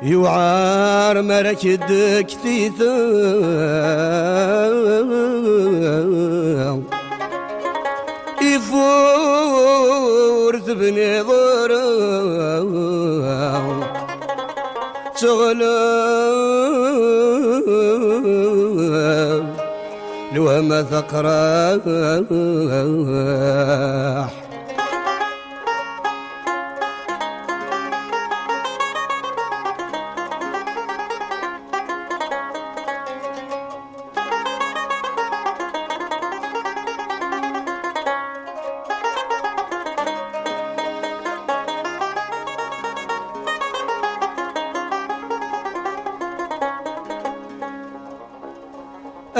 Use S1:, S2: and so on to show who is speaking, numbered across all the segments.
S1: يوعار مركدك ثيثا يفور ثبني ضرا تغلى لو ما ثقراح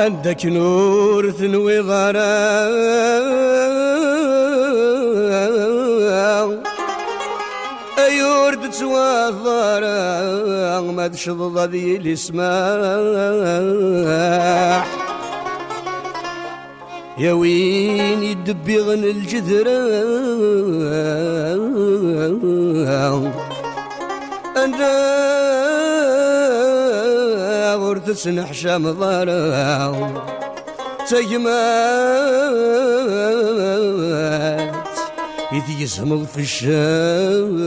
S1: عندك نور ثنوي ضرا أيورد توضرا ما تشض ذي الاسماح يا وين يدبي غن الجذرة أنا ورث سنح شمضارا تجمات إذ يسمض في الشام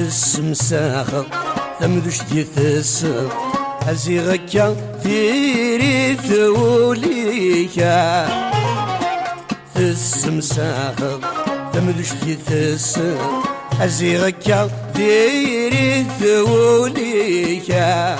S1: السمساخ ثمدوش ديثسق أزيغكا ثيري ثوليكا السمساخ ثمدوش ديثسق أزيغكا ثيري ثوليكا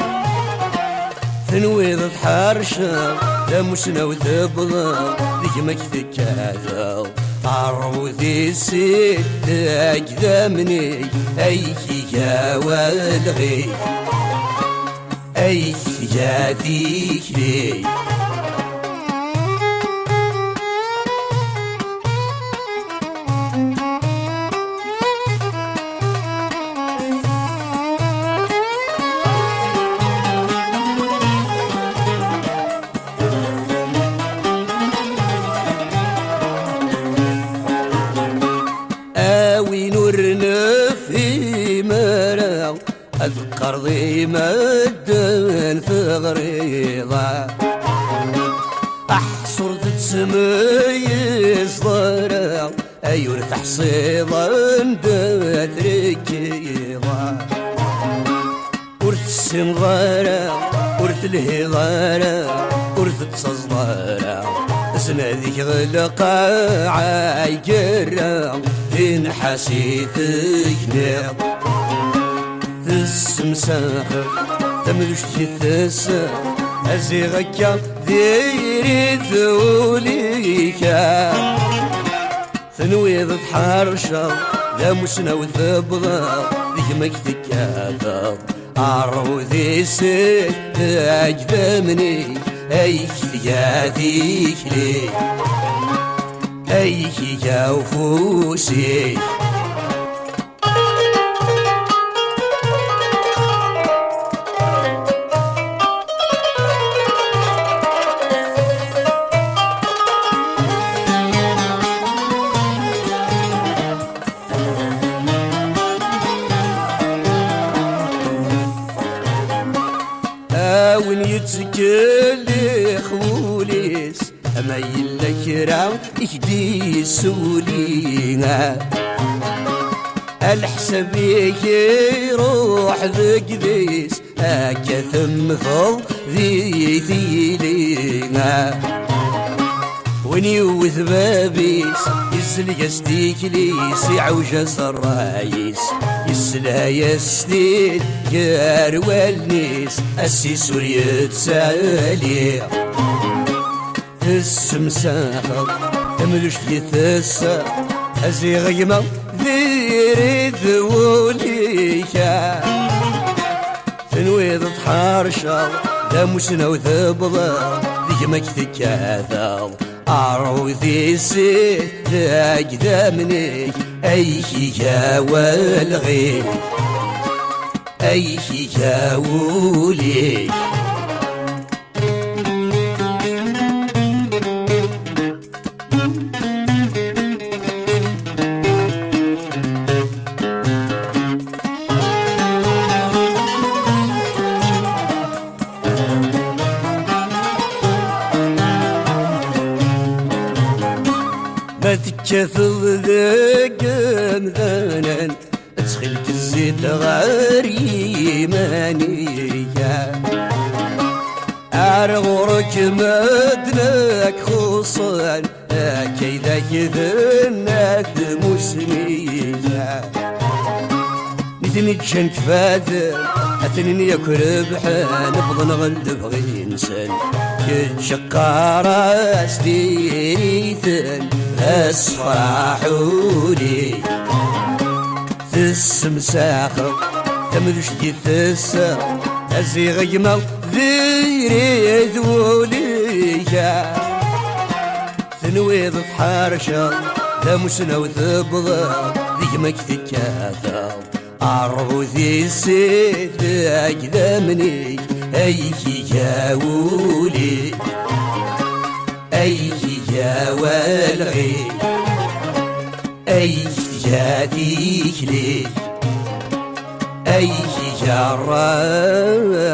S1: ثنويض حرشا لمسنا وثبضا ذيك مكتك هذا عروذي سيد أقدمني أيكي يا والغي أيكي يا ذيك لي أذكر ذي مدن في غريضة أحصر تتسميز ضرع أيور تحصيضا تتركيضا ورث السن ضرع ورث الهضارة ورث تصدرع سناديك غلقا عايقرا إن حسيتك نعم السمساخ ثمدوش تثسا أزيغكا ذيري ثوليكا ثنويض حرشا ذا مسنا وثبضا ذيك مكتك هذا عروذي سيد أقدمني أيك يا ذيك لي أيك يا وفوسي وين يتكلي خوليس أما يلك راو إكدي سولينا الحساب يروح ذقديس هكا ثم فض ذي ثيلينا ونيوث بابيس يسلق استيكليس يعوجز الرايس يسلها يسديد يار والنيس السيس وريتسالي السمساخة تملوش لي ثسا أزي غيمة ذيري ذوليكا تنويض تحارشا لا مسنا وثبضا ذيك مكتك هذا أروذي سيد أقدامني أيكي يا والغي أيكي يا ولي ما تكثر ذاك مثلا تخلك الزيت غاري مانية عرغورك مدنك خصوصا كيدا كذنات مسنية نتني تشن كفاثر أتنين ياكل بحال نبض نغلب غير إنسان كتشقى سديثن أصفحولي السمساخة تمدوش دي ثسا أزي غيمة ذيري ذوليا ثنويض تحارشا لا مسنا وثبضا ذيك مكتك هذا أربو ذي سيد أقدامني أيكي يا ولي أيكي يا والغي أيكي يا ديكلي أيكي يا الراي